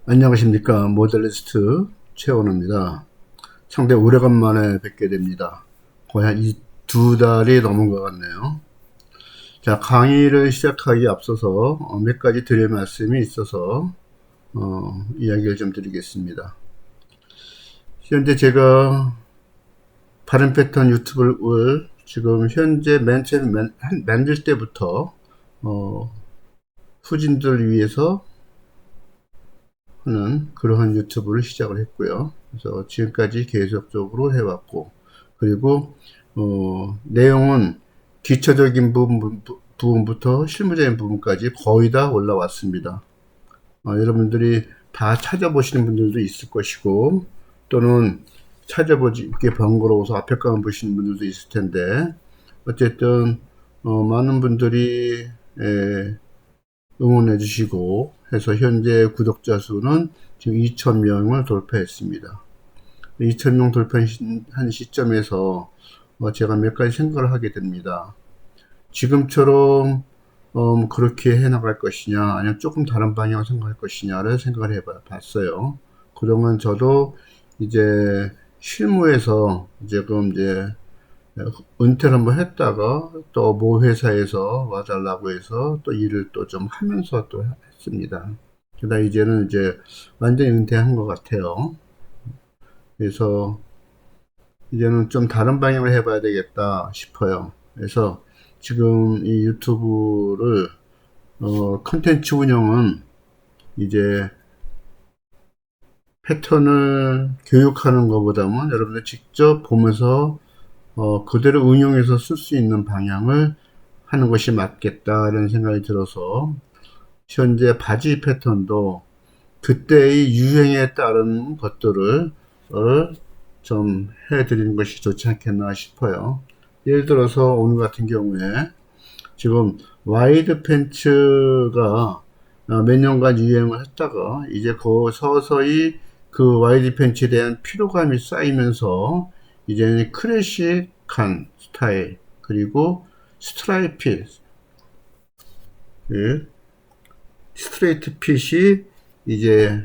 안녕하십니까. 모델리스트 최원호입니다. 상당히 오래간만에 뵙게 됩니다. 거의 한 2달이 넘은 것 같네요. 자, 강의를 시작하기에 앞서서 몇 가지 드릴 말씀이 있어서 이야기를 좀 드리겠습니다. 현재 제가 바른 패턴 유튜브를 지금 현재 맨 처음 만들 때부터 후진들을 위해서 하는 그러한 유튜브를 시작을 했고요. 그래서 지금까지 계속적으로 해왔고, 그리고 내용은 기초적인 부분부터 실무적인 부분까지 거의 다 올라왔습니다. 여러분들이 다 찾아보시는 분들도 있을 것이고, 또는 찾아보기 번거로워서 앞에 거만 보시는 분들도 있을 텐데, 어쨌든 많은 분들이 응원해 주시고 해서 현재 구독자 수는 지금 2,000명을 돌파했습니다. 2,000명 돌파한 시점에서 제가 몇 가지 생각을 하게 됩니다. 지금처럼 그렇게 해나갈 것이냐, 아니면 조금 다른 방향으로 생각할 것이냐를 생각을 해봤어요. 그동안 저도 이제 실무에서 지금 이제 은퇴를 한번 했다가 또 모 회사에서 와달라고 해서 또 일을 또 좀 하면서 또 했습니다. 그러다 이제는 이제 완전히 은퇴한 것 같아요. 그래서 이제는 좀 다른 방향을 해봐야 되겠다 싶어요. 그래서 지금 이 유튜브를 컨텐츠 운영은 이제 패턴을 교육하는 것보다는 여러분들 직접 보면서 그대로 응용해서 쓸 수 있는 방향을 하는 것이 맞겠다라는 생각이 들어서 현재 바지 패턴도 그때의 유행에 따른 것들을 좀 해드리는 것이 좋지 않겠나 싶어요. 예를 들어서 오늘 같은 경우에 지금 와이드 팬츠가 몇 년간 유행을 했다가 이제 서서히 그 와이드 팬츠에 대한 피로감이 쌓이면서 이제는 클래식한 스타일 그리고 스트라이프 그 스트레이트 핏이 이제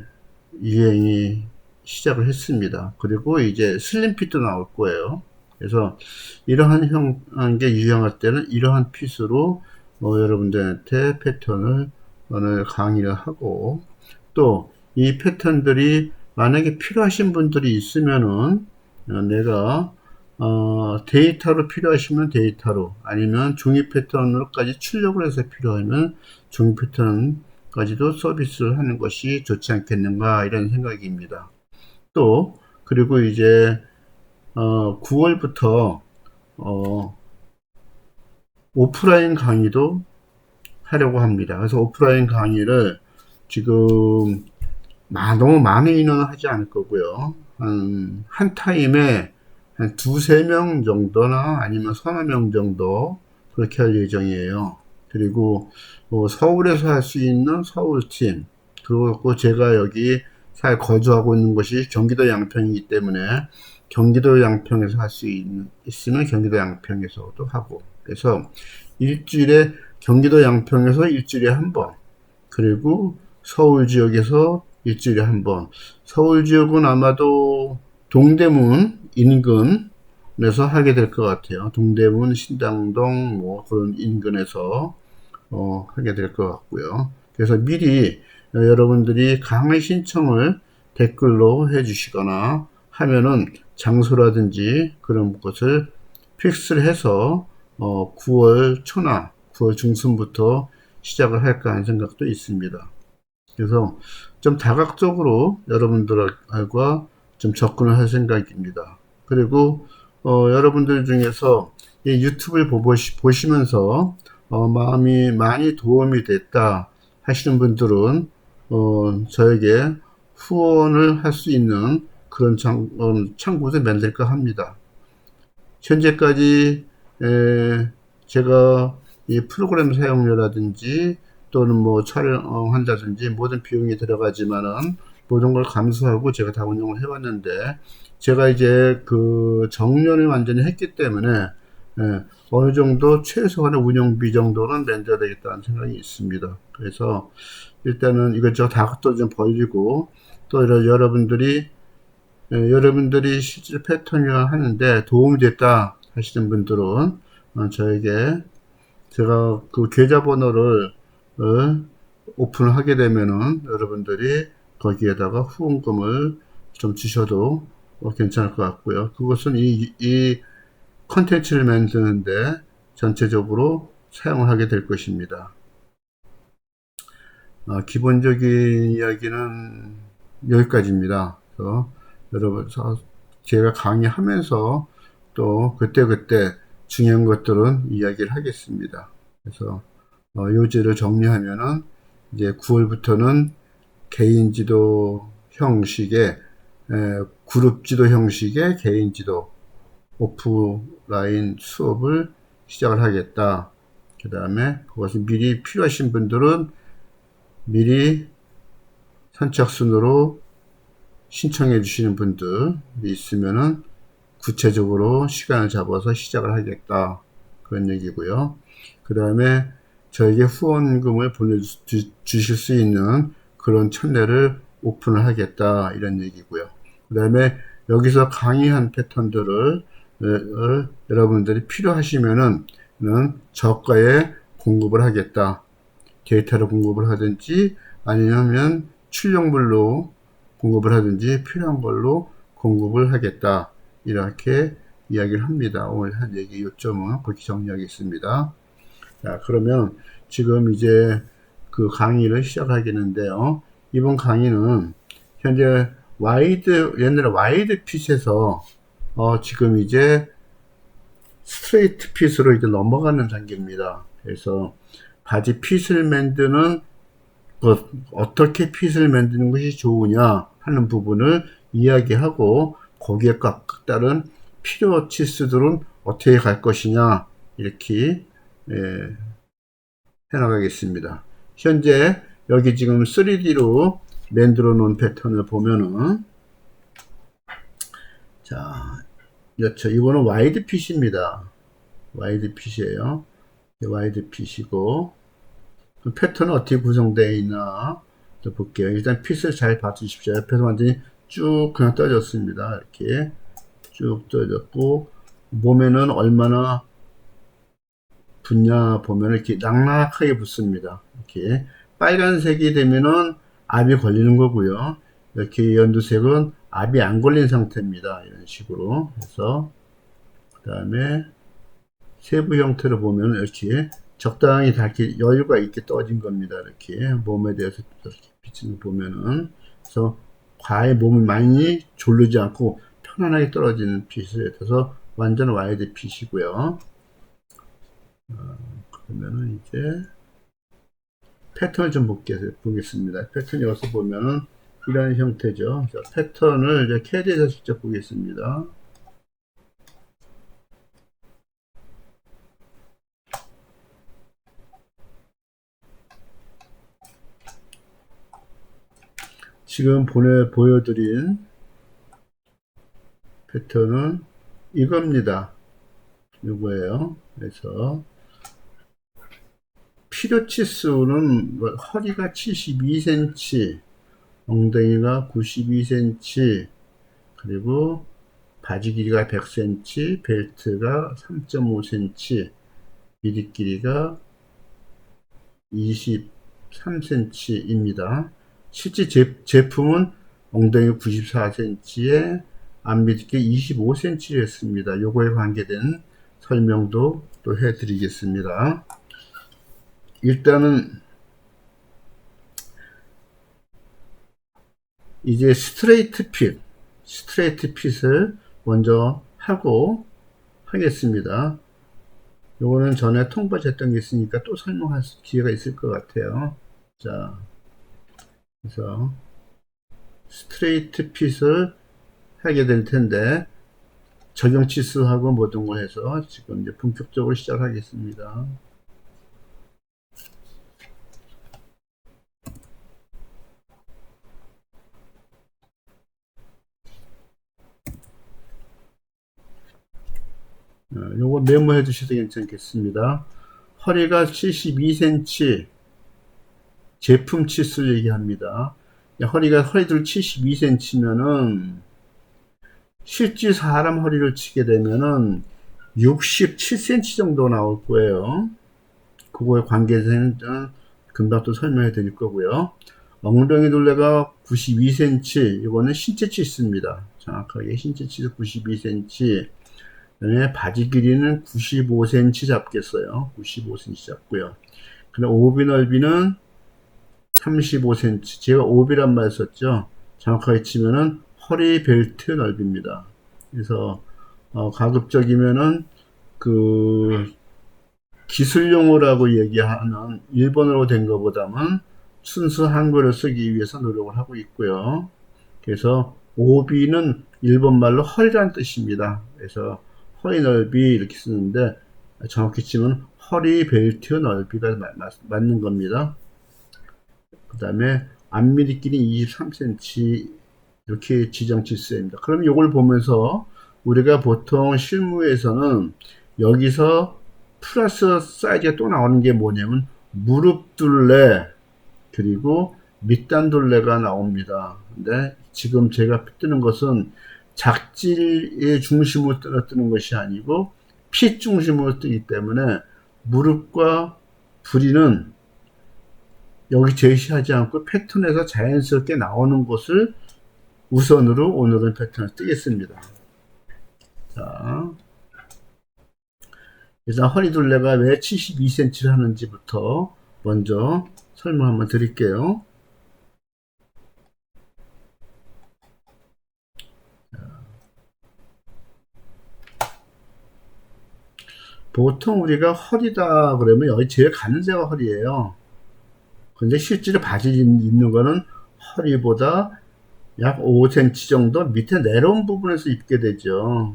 유행이 시작을 했습니다. 그리고 이제 슬림 핏도 나올 거예요. 그래서 이러한 형한 게 유행할 때는 이러한 핏으로 여러분들한테 패턴을 오늘 강의를 하고 또 이 패턴들이 만약에 필요하신 분들이 있으면은 내가 데이터로 필요하시면 데이터로 아니면 종이 패턴으로까지 출력을 해서 필요하면 종이 패턴까지도 서비스를 하는 것이 좋지 않겠는가 이런 생각입니다. 또 그리고 이제 9월부터 오프라인 강의도 하려고 합니다. 그래서 오프라인 강의를 지금 너무 많은 인원은 하지 않을 거고요. 한 타임에 한 두세 명 정도나 아니면 서너 명 정도 그렇게 할 예정이에요. 그리고 서울에서 할 수 있는 서울팀, 그리고 제가 여기 살 거주하고 있는 곳이 경기도 양평이기 때문에 경기도 양평에서 할 수 있으면 경기도 양평에서도 하고, 그래서 일주일에 경기도 양평에서 일주일에 한 번, 그리고 서울 지역에서 일주일에 한 번. 서울 지역은 아마도 동대문 인근에서 하게 될 것 같아요. 동대문, 신당동, 뭐 그런 인근에서 하게 될 것 같고요. 그래서 미리 여러분들이 강의 신청을 댓글로 해주시거나 하면은 장소라든지 그런 것을 픽스를 해서 9월 초나 9월 중순부터 시작을 할까 하는 생각도 있습니다. 그래서 좀 다각적으로 여러분들과 좀 접근을 할 생각입니다. 그리고 여러분들 중에서 이 유튜브를 보시면서 마음이 많이 도움이 됐다 하시는 분들은 저에게 후원을 할 수 있는 그런 창구도 만들까 합니다. 현재까지 제가 이 프로그램 사용료라든지 또는 뭐 촬영한다든지 모든 비용이 들어가지만은 모든 걸 감수하고 제가 다 운영을 해왔는데 제가 이제 그 정년을 완전히 했기 때문에 예, 어느 정도 최소한의 운영비 정도는 내야 되겠다는 생각이 있습니다. 그래서 일단은 이것저것 다 또 좀 벌리고 또 여러분들이 여러분들이 실제 패턴을 하는데 도움이 됐다 하시는 분들은 저에게 제가 그 계좌번호를 오픈을 하게 되면은 여러분들이 거기에다가 후원금을 좀 주셔도 괜찮을 것 같고요. 그것은 이 컨텐츠를 만드는데 전체적으로 사용을 하게 될 것입니다. 기본적인 이야기는 여기까지입니다. 그래서 여러분, 제가 강의하면서 또 그때그때 중요한 것들은 이야기를 하겠습니다. 그래서 요지를 정리하면은 이제 9월부터는 개인 지도 형식의 그룹 지도 형식의 개인 지도 오프라인 수업을 시작을 하겠다. 그 다음에 그것을 미리 필요하신 분들은 미리 선착순으로 신청해 주시는 분들이 있으면은 구체적으로 시간을 잡아서 시작을 하겠다. 그런 얘기고요. 그 다음에 저에게 후원금을 보내주실 수 있는 그런 채널을 오픈을 하겠다. 이런 얘기고요. 그 다음에 여기서 강의한 패턴들을 여러분들이 필요하시면은 저가에 공급을 하겠다. 데이터를 공급을 하든지 아니면 출력물로 공급을 하든지 필요한 걸로 공급을 하겠다. 이렇게 이야기를 합니다. 오늘 한 얘기 요점은 그렇게 정리하겠습니다. 자, 그러면 지금 이제 그 강의를 시작하겠는데요. 이번 강의는 현재 옛날에 와이드 핏에서 지금 이제 스트레이트 핏으로 이제 넘어가는 단계입니다. 그래서 바지 핏을 만드는 어떻게 핏을 만드는 것이 좋으냐 하는 부분을 이야기하고 거기에 따른 필요 치수들은 어떻게 갈 것이냐 이렇게 해나가겠습니다. 현재 여기 지금 3D로 만들어 놓은 패턴을 보면은 자, 그렇죠. 이거는 와이드 핏입니다. 와이드 핏이에요. 와이드 핏이고 패턴은 어떻게 구성되어 있나 또 볼게요. 일단 핏을 잘 봐주십시오. 옆에서 완전히 쭉 그냥 떠졌습니다. 이렇게 쭉 떠졌고 몸에는 얼마나 붙냐 보면 이렇게 낙낙하게 붙습니다. 이렇게 빨간색이 되면은 압이 걸리는 거고요. 이렇게 연두색은 압이 안 걸린 상태입니다. 이런 식으로 해서 그 다음에 세부 형태를 보면 이렇게 적당히 다 이렇게 여유가 있게 떠진 겁니다. 이렇게 몸에 대해서 이렇게 비치는 보면은 그래서 과해 몸이 많이 졸르지 않고 편안하게 떨어지는 핏에 대해서 완전 와이드 핏이고요. 그러면은 이제 패턴을 좀 보겠습니다. 패턴 여기서 보면은 이런 형태죠. 패턴을 이제 캐드에서 직접 보겠습니다. 지금 보여드린 패턴은 이겁니다. 이거예요. 그래서 필요 치수는 허리가 72cm, 엉덩이가 92cm, 그리고 바지 길이가 100cm, 벨트가 3.5cm, 미리 길이가 23cm입니다. 실제 제품은 엉덩이 94cm에 앞미드게 25cm를 했습니다. 요거에 관계된 설명도 또 해드리겠습니다. 일단은 이제 스트레이트 핏을 먼저 하고 하겠습니다. 요거는 전에 통보했던 게 있으니까 또 설명할 기회가 있을 것 같아요. 자, 그래서 스트레이트 핏을 하게 될 텐데 적용 치수하고 모든 걸 해서 지금 이제 본격적으로 시작하겠습니다. 요거 메모해 두셔도 괜찮겠습니다. 허리가 72cm 제품 치수 얘기합니다. 허리둘 72cm면은 실제 사람 허리를 치게 되면은 67cm 정도 나올 거예요. 그거에 관계된 금방 또 설명해 드릴 거고요. 엉덩이 둘레가 92cm, 이거는 신체 치수입니다. 정확하게 신체 치수 92cm. 그다음에 바지 길이는 95cm 잡겠어요. 95cm 잡고요. 그다음 오비 넓이는 35cm. 제가 오비란 말 썼죠. 정확하게 치면은 허리 벨트 넓이입니다. 그래서 가급적이면은 그 기술용어라고 얘기하는 일본어로 된 것보다는 순수 한글을 쓰기 위해서 노력을 하고 있고요. 그래서 오비는 일본말로 허리란 뜻입니다. 그래서 허리 넓이 이렇게 쓰는데 정확히 치면 허리 벨트 넓이가 맞는 겁니다. 그 다음에 앞미리 길이 23cm 이렇게 지정 치수입니다. 그럼 이걸 보면서 우리가 보통 실무에서는 여기서 플러스 사이즈가 또 나오는 게 뭐냐면 무릎 둘레 그리고 밑단 둘레가 나옵니다. 근데 지금 제가 뜨는 것은 작질의 중심으로 뜨는 것이 아니고 핏 중심으로 뜨기 때문에 무릎과 부리는 여기 제시하지 않고 패턴에서 자연스럽게 나오는 것을 우선으로 오늘은 패턴을 뜨겠습니다. 자, 일단 허리 둘레가 왜 72cm를 하는지부터 먼저 설명 한번 드릴게요. 보통 우리가 허리다 그러면 여기 제일 가는 데가 허리예요. 근데 실제로 바지 입는 거는 허리보다 약 5cm 정도 밑에 내려온 부분에서 입게 되죠.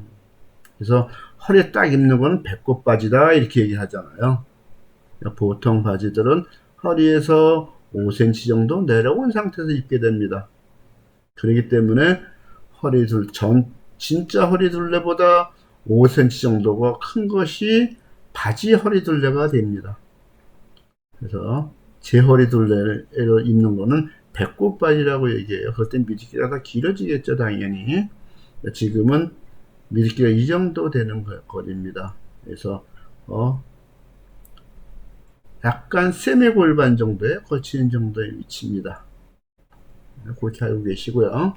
그래서 허리에 딱 입는 거는 배꼽 바지다 이렇게 얘기하잖아요. 보통 바지들은 허리에서 5cm 정도 내려온 상태에서 입게 됩니다. 그렇기 때문에 진짜 허리 둘레보다 5cm 정도가 큰 것이 바지 허리 둘레가 됩니다. 그래서 제 허리 둘레를 입는 거는 배꼽 바지라고 얘기해요. 그럴 땐 미드기가 더 길어지겠죠, 당연히. 지금은 미드기가 이 정도 되는 거리입니다. 그래서 약간 세미골반 정도에 걸치는 정도의 위치입니다. 그렇게 알고 계시고요.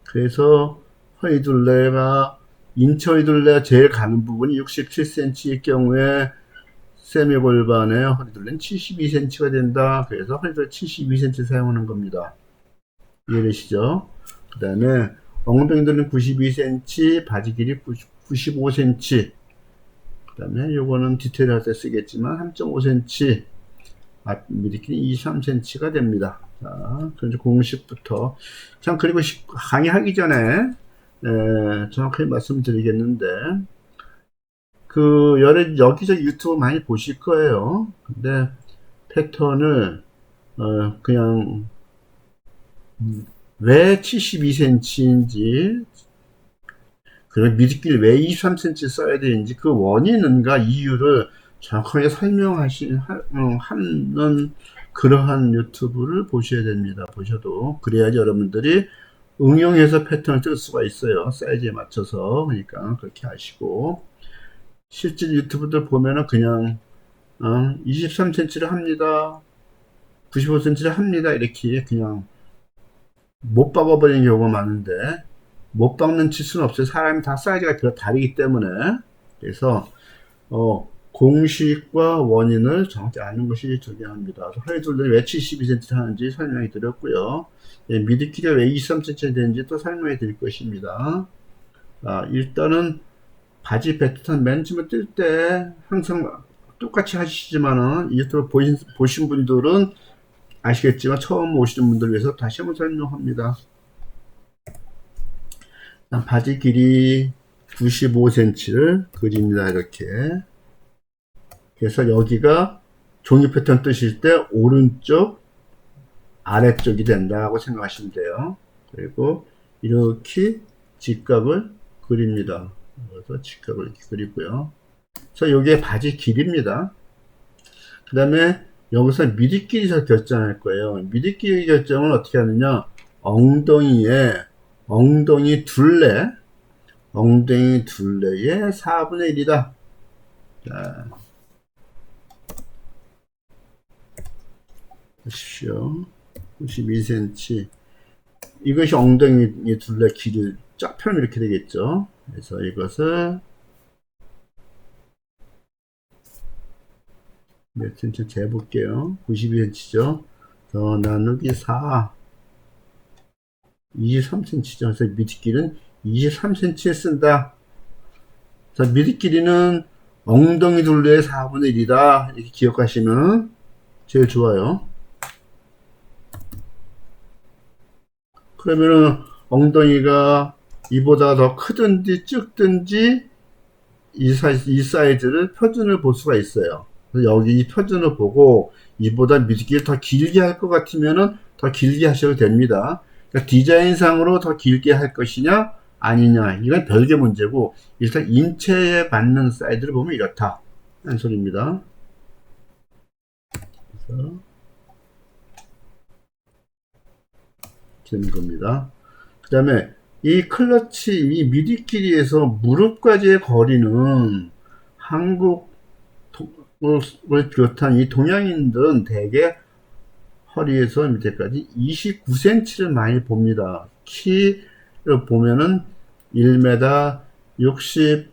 그래서 허리둘레가 인체 허리둘레가 제일 가는 부분이 67cm일 경우에 세미골반의 허리둘레는 72cm가 된다. 그래서 허리둘레 72cm 사용하는 겁니다. 이해되시죠? 그 다음에 엉덩이 둘레는 92cm, 바지 길이 95cm. 그 다음에 요거는 디테일 할 때 쓰겠지만 3.5cm, 앞미리 길이 23cm가 됩니다. 자, 그럼 공식부터. 참, 그리고 강의하기 전에, 정확하게 말씀드리겠는데, 여기저기 유튜브 많이 보실 거예요. 근데, 패턴을, 그냥, 왜 72cm인지, 그리고 미드길 왜 23cm 써야 되는지, 그 원인과 이유를 정확하게 하는 그러한 유튜브를 보셔야 됩니다. 보셔도. 그래야지 여러분들이 응용해서 패턴을 뜰 수가 있어요. 사이즈에 맞춰서. 그러니까 그렇게 하시고. 실제 유튜브들 보면은 그냥 23cm를 합니다. 95cm를 합니다. 이렇게 그냥 못 박아버리는 경우가 많은데 못 박는 치수는 없어요. 사람이 다 사이즈가 다르기 때문에. 그래서 공식과 원인을 정확히 아는 것이 중요합니다. 허리둘레를 왜 72cm 하는지 설명해 드렸고요. 미드키가 왜 23cm 되는지 또 설명해 드릴 것입니다. 일단은 바지 패턴 맨 처음에 뜰 때 항상 똑같이 하시지만은 유튜브 보신 분들은 아시겠지만 처음 오시는 분들 위해서 다시 한번 설명합니다. 바지 길이 95cm를 그립니다. 이렇게. 그래서 여기가 종이 패턴 뜨실 때 오른쪽 아래쪽이 된다고 생각하시면 돼요. 그리고 이렇게 직각을 그립니다. 그래서 직각을 이렇게 그리고요. 그래서 요게 바지 길이입니다. 그 다음에 여기서 미리끼리에서 결정할 거예요. 미리끼리 결정을 어떻게 하느냐, 엉덩이 둘레의 4분의 1이다. 자, 보십시오. 92cm. 이것이 엉덩이 둘레 길이 쫙 펴면 이렇게 되겠죠. 그래서 이것을 몇 cm 재볼게요. 92cm죠. 더 나누기 4. 23cm죠. 그래서 미리끼리는 23cm에 쓴다. 자, 미리끼리는 엉덩이 둘레의 4분의 1이다. 이렇게 기억하시면 제일 좋아요. 그러면은 엉덩이가 이보다 더 크든지 적든지 이 사이즈를 표준을 볼 수가 있어요. 그래서 여기 이 표준을 보고 이보다 미리끼리 더 길게 할 것 같으면은 더 길게 하셔도 됩니다. 그러니까 디자인상으로 더 길게 할 것이냐 아니냐, 이건 별개 문제고, 일단 인체에 맞는 사이즈를 보면 이렇다 하는 소리입니다. 그래서 되는 겁니다. 그 다음에 이 클러치, 이 미리끼리에서 무릎까지의 거리는 한국을 비롯한 이 동양인들은 대개 허리에서 밑에까지 29cm를 많이 봅니다. 키를 보면은 1m 60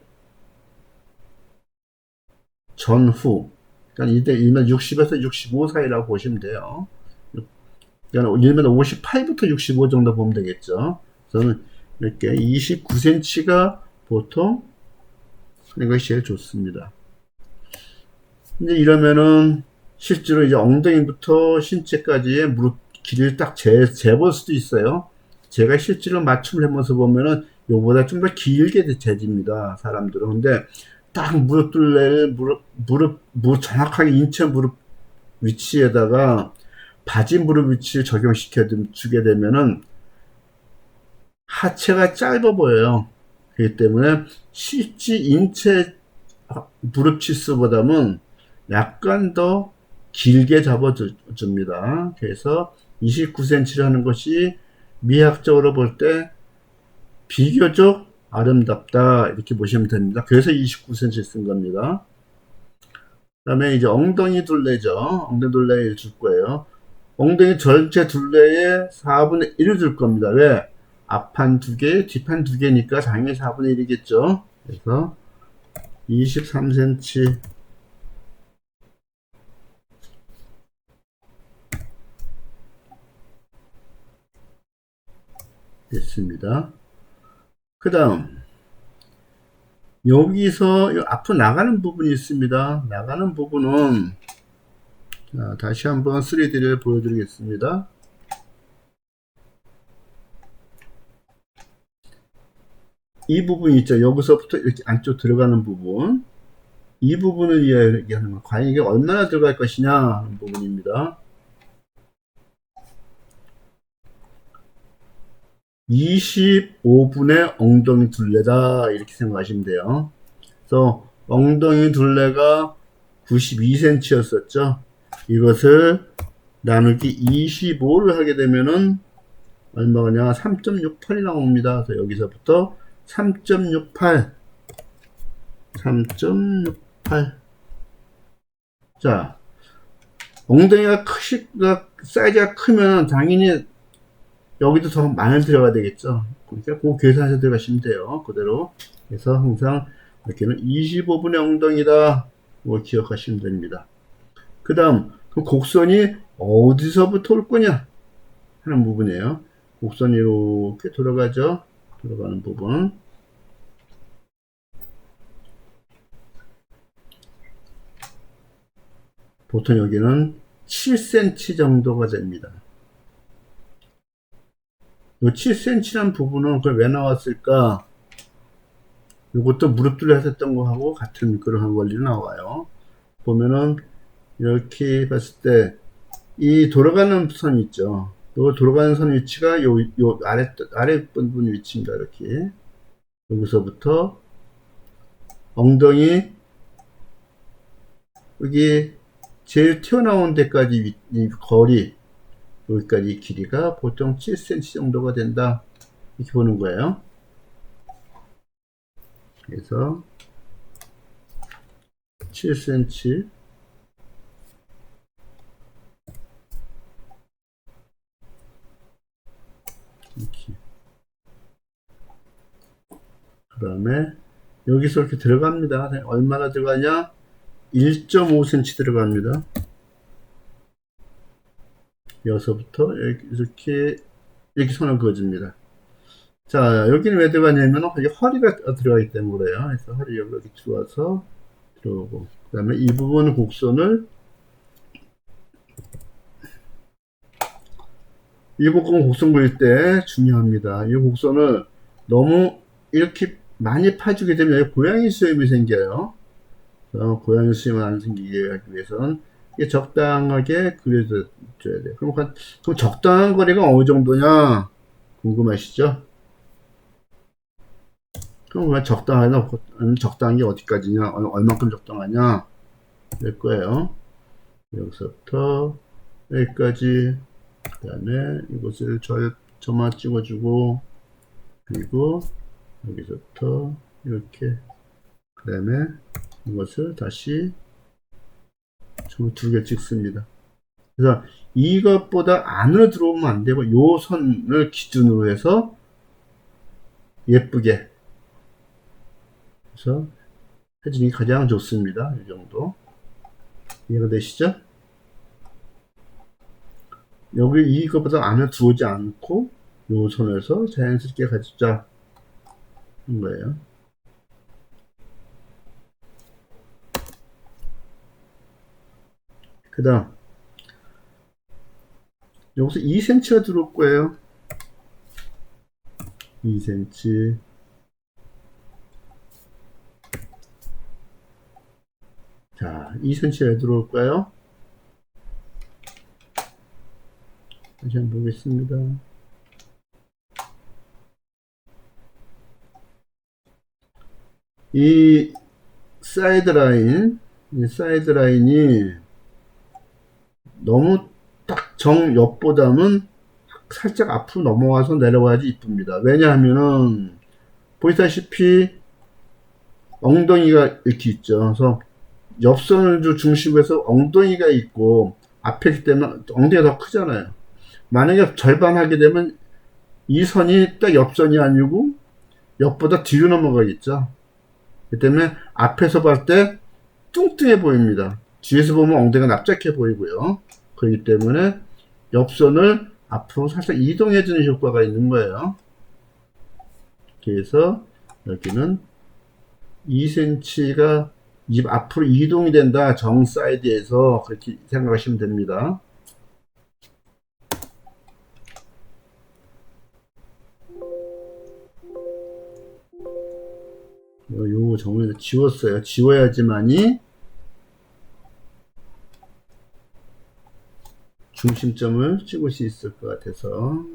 전후, 그러니까 이때 1m 60에서 65 사이라고 보시면 돼요. 그러니까 1m 58부터 65 정도 보면 되겠죠. 저는 이렇게 29cm가 보통 하는 것이 제일 좋습니다. 이제 이러면은 실제로 이제 엉덩이부터 신체까지의 무릎 길이를 딱 재볼 수도 있어요. 제가 실제로 맞춤을 해면서 보면은 요보다 좀 더 길게 재집니다, 사람들은. 근데 딱 무릎 둘레를 정확하게 인체 무릎 위치에다가 바지 무릎 위치를 적용시켜 주게 되면은 하체가 짧아 보여요. 그렇기 때문에 실제 인체 무릎 치수보다는 약간 더 길게 잡아줍니다. 그래서 29cm를 하는 것이 미학적으로 볼 때 비교적 아름답다, 이렇게 보시면 됩니다. 그래서 29cm 쓴 겁니다. 그 다음에 이제 엉덩이 둘레죠. 엉덩이 둘레 줄 거예요. 엉덩이 전체 둘레에 4분의 1을 줄 겁니다. 왜? 앞판 2개, 뒷판 2개니까 당연히 4분의 1이겠죠. 그래서 23cm 됐습니다. 그 다음 여기서 앞으로 나가는 부분이 있습니다. 나가는 부분은 다시 한번 3D를 보여드리겠습니다. 이 부분 있죠. 여기서부터 이렇게 안쪽 들어가는 부분, 이 부분을 이야기하는 거, 과연 이게 얼마나 들어갈 것이냐 하는 부분입니다. 25분의 엉덩이 둘레다, 이렇게 생각하시면 돼요. 그래서 엉덩이 둘레가 92cm였었죠. 이것을 나누기 25를 하게 되면은 얼마냐, 3.68이 나옵니다. 그래서 여기서부터 3.68. 자, 엉덩이가 사이즈가 크면 당연히 여기도 더 많이 들어가야 되겠죠. 그러니까 그 계산해서 들어가시면 돼요. 그대로. 그래서 항상 이렇게는 25분의 엉덩이다, 뭐 기억하시면 됩니다. 그 다음, 그 곡선이 어디서부터 올 거냐 하는 부분이에요. 곡선이 이렇게 돌아가죠. 들어가는 부분. 보통 여기는 7cm 정도가 됩니다. 이 7cm란 부분은 그걸 왜 나왔을까? 이것도 무릎 둘레 하셨던 거하고 같은 그런 원리로 나와요. 보면은 이렇게 봤을 때 이 돌아가는 선 있죠. 요 돌아가는 선 위치가 요 아래 부분 위치입니다. 이렇게. 여기서부터 엉덩이, 여기 제일 튀어나온 데까지 이 거리, 여기까지 길이가 보통 7cm 정도가 된다. 이렇게 보는 거예요. 그래서 7cm 이렇게. 그 다음에 여기서 이렇게 들어갑니다. 얼마나 들어가냐? 1.5cm 들어갑니다. 여기서부터 이렇게 선을 그어줍니다. 자, 여기는 왜 들어가냐면 여기 허리가 들어가기 때문에 그래요. 그래서 허리 여기 들어와서 들어오고, 그 다음에 이 부분 곡선을, 이 부분 곡선 그릴 때 중요합니다. 이 곡선을 너무 이렇게 많이 파주게 되면 여기 고양이 수염이 생겨요. 고양이 수염을 안 생기게 하기 위해서는 이게 적당하게 그려줘야 돼요. 그럼 적당한 거리가 어느 정도냐 궁금하시죠? 그럼 적당한 게 어디까지냐, 얼만큼 적당하냐 될 거예요. 여기서부터 여기까지, 그 다음에 이것을 점화 찍어주고, 그리고 여기서부터 이렇게, 그 다음에 이것을 다시 점 2개 찍습니다. 그래서 이것보다 안으로 들어오면 안 되고 요 선을 기준으로 해서 예쁘게 해서 해주는 게 가장 좋습니다. 이 정도 이해가 되시죠? 여기 이것보다 안에 들어오지 않고 요 선에서 자연스럽게 가주자 한 거예요. 그 다음 여기서 2cm가 들어올 거예요. 2cm. 자, 2cm가 들어올까요? 다시 한번 보겠습니다. 이 사이드 라인이 너무 딱 정 옆보다는 살짝 앞으로 넘어와서 내려와야지 이쁩니다. 왜냐하면은 보시다시피 엉덩이가 이렇게 있죠. 그래서 옆선을 중심으로 해서 엉덩이가 있고 앞에 있기 때문에 엉덩이가 더 크잖아요. 만약에 절반 하게 되면 이 선이 딱 옆선이 아니고 옆보다 뒤로 넘어가겠죠. 그 때문에 앞에서 봤을 때 뚱뚱해 보입니다. 뒤에서 보면 엉덩이가 납작해 보이고요. 그렇기 때문에 옆선을 앞으로 살짝 이동해 주는 효과가 있는 거예요. 그래서 여기는 2cm가 앞으로 이동이 된다. 정 사이드에서 그렇게 생각하시면 됩니다. 요 정을 지웠어요. 지워야지만이 중심점을 찍을 수 있을 것 같아서.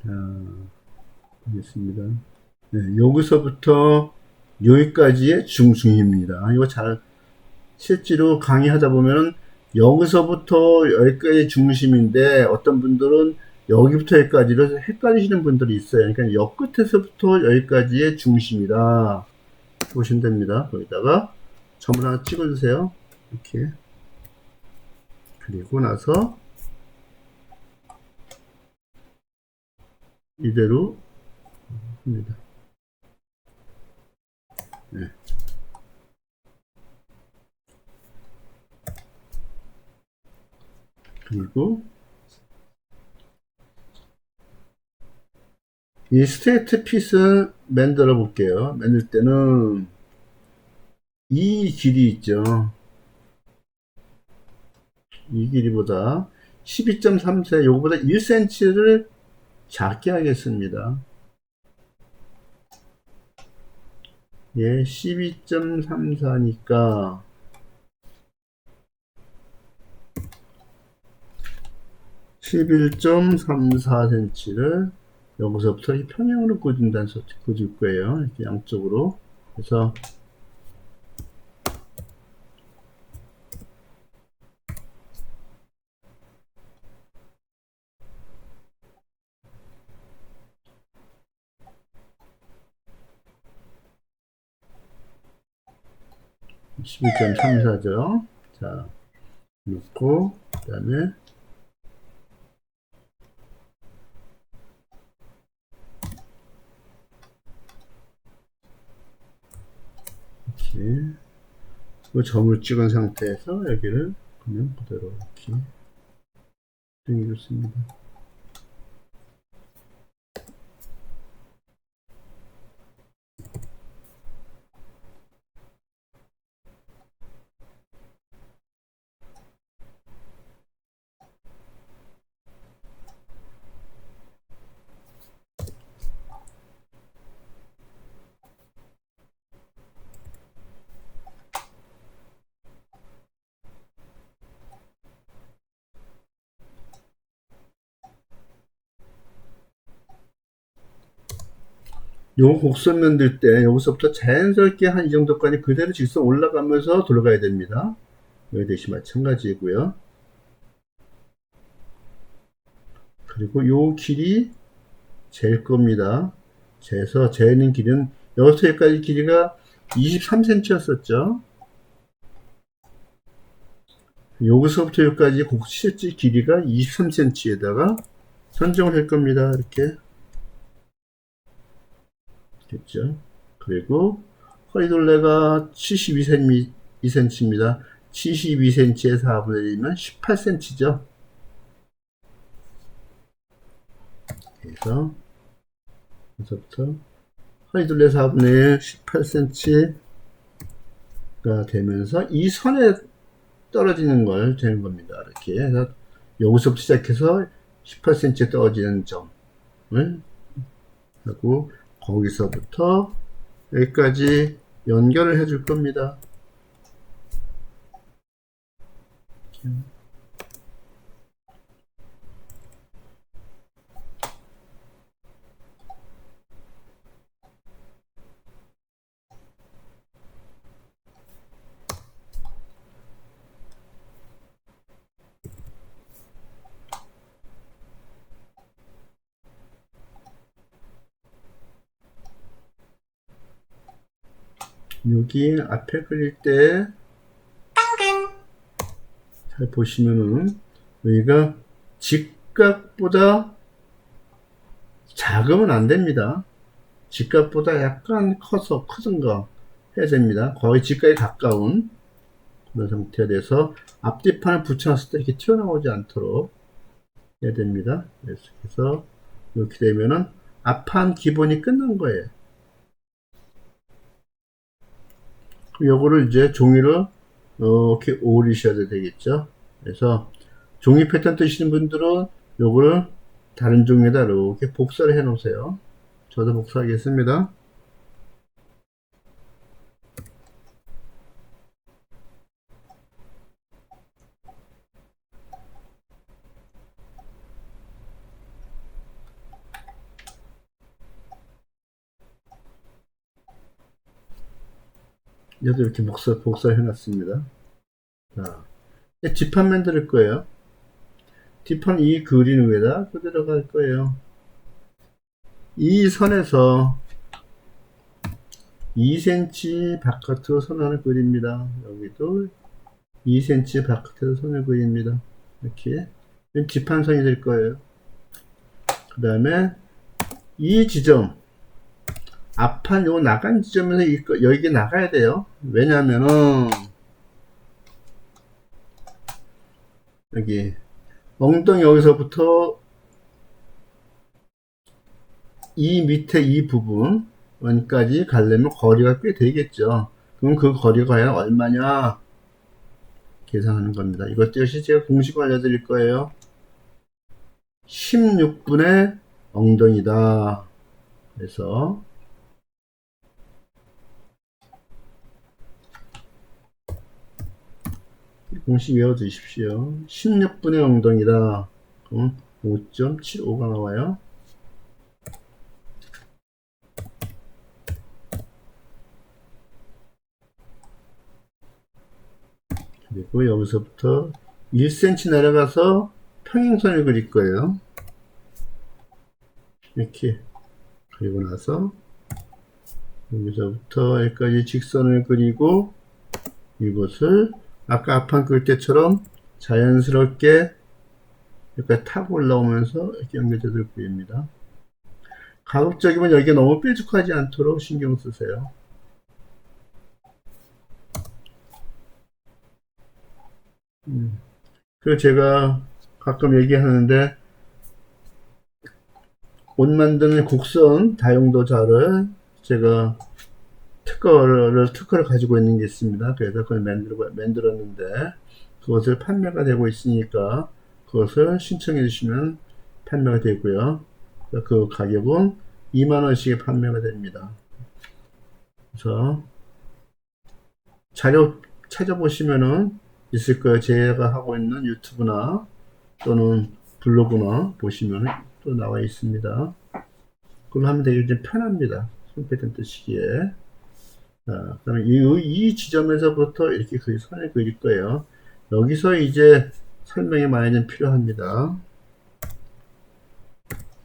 자, 보겠습니다. 네, 여기서부터 여기까지의 중심입니다. 이거 실제로 강의하다 보면은 여기서부터 여기까지 중심인데 어떤 분들은 여기부터 여기까지를 헷갈리시는 분들이 있어요. 그러니까 여 끝에서부터 여기까지의 중심이다 보시면 됩니다. 거기다가 점을 하나 찍어주세요. 이렇게. 그리고 나서 이대로 합니다. 네. 그리고 이 스트레이트 핏을 만들어 볼게요. 만들 때는 이 길이 있죠. 이 길이보다 12.34, 요거보다 1cm를 작게 하겠습니다. 예, 12.34니까 11.34cm를 여기서부터 이 평행으로 그어줄 거예요. 이렇게 양쪽으로. 그래서 12.34죠. 자, 놓고, 그 다음에, 이렇게, 그 점을 찍은 상태에서 여기를 그냥 그대로 이렇게 당겨줬습니다. 요 곡선 만들 때 여기서부터 자연스럽게 한 이 정도까지 그대로 직선 올라가면서 돌아가야 됩니다. 여기 역시 마찬가지고요. 그리고 요 길이 잴 겁니다. 재서 재는 길은 여기서 여기까지 길이가 23cm였었죠. 여기서부터 여기까지 실제 길이가 23cm에다가 선정을 할 겁니다. 이렇게 됐죠. 그리고 허리둘레가 72cm입니다. 72cm에 4분의 1이면 18cm죠. 그래서 여기서부터 허리둘레 4분의 1 18cm가 되면서 이 선에 떨어지는 걸 되는 겁니다. 이렇게 해서 여기서부터 시작해서 18cm 떨어지는 점을 하고 거기서부터 여기까지 연결을 해줄 겁니다. 여기 앞에 그릴 때 잘 보시면은 여기가 직각보다 작으면 안 됩니다. 직각보다 약간 커서 크든가 해야 됩니다. 거의 직각에 가까운 그런 상태가 돼서 앞뒤판을 붙여놨을 때 이렇게 튀어나오지 않도록 해야 됩니다. 그래서 이렇게 되면은 앞판 기본이 끝난 거예요. 요거를 이제 종이를 이렇게 오리셔야 되겠죠. 그래서 종이 패턴 뜨시는 분들은 요거를 다른 종이에다 이렇게 복사를 해 놓으세요. 저도 복사하겠습니다. 얘도 이렇게 복사해 놨습니다. 자, 뒷판 만들 거예요. 뒷판 이 그린 위에다 그대로 갈 거예요. 이 선에서 2cm 바깥으로 선 하나 그립니다. 여기도 2cm 바깥으로 선을 그립니다. 이렇게 뒷판선이 될 거예요. 그 다음에 이 지점 앞판 요 나간 지점에서 여기 나가야 돼요. 왜냐면은 여기 엉덩이 여기서부터 이 밑에 이 부분까지 가려면 거리가 꽤 되겠죠. 그럼 그 거리가 과연 얼마냐? 계산하는 겁니다. 이것도 역시 제가 공식을 알려드릴 거예요. 16분의 엉덩이다. 그래서 공식 외워두십시오. 16분의 엉덩이다. 그럼 5.75가 나와요. 그리고 여기서부터 1cm 내려가서 평행선을 그릴 거예요. 이렇게 그리고 나서 여기서부터 여기까지 직선을 그리고 이것을 아까 앞판 그릴 때처럼 자연스럽게 여기까지 타고 올라오면서 이렇게 연결되도록 그립니다. 가급적이면 여기가 너무 뾰족하지 않도록 신경 쓰세요. 그리고 제가 가끔 얘기하는데 옷 만드는 곡선 다용도자를 제가 특허를 가지고 있는 게 있습니다. 그래서 그걸 만들었는데 그것을 판매가 되고 있으니까 그것을 신청해 주시면 판매가 되고요. 그 가격은 2만원씩에 판매가 됩니다. 그래서 자료 찾아보시면은 있을 거예요. 제가 하고 있는 유튜브나 또는 블로그나 보시면 또 나와 있습니다. 그걸로 하면 되게 좀 편합니다. 손패턴 뜨시기에. 자, 그다음에 이 지점에서부터 이렇게 선을 그릴 거예요. 여기서 이제 설명이 많이 좀 필요합니다.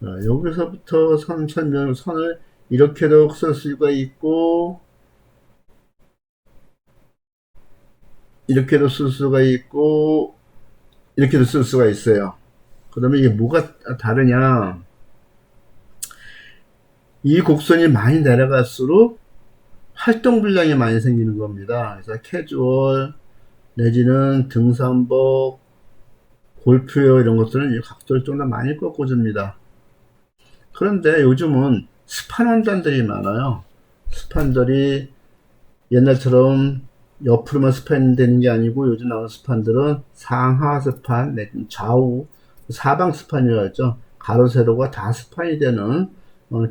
자, 여기서부터 선을 이렇게도 쓸 수가 있고, 이렇게도 쓸 수가 있고, 이렇게도 쓸 수가 있어요. 그러면 이게 뭐가 다르냐? 이 곡선이 많이 내려갈수록 활동 분량이 많이 생기는 겁니다. 그래서 캐주얼 내지는 등산복, 골프웨어 이런 것들은 이 각도를 좀 더 많이 꺾어줍니다. 그런데 요즘은 스판 원단들이 많아요. 스판들이 옛날처럼 옆으로만 스판이 되는 게 아니고 요즘 나오는 스판들은 상하 스판, 좌우, 사방 스판이라고 하죠. 가로, 세로가 다 스판이 되는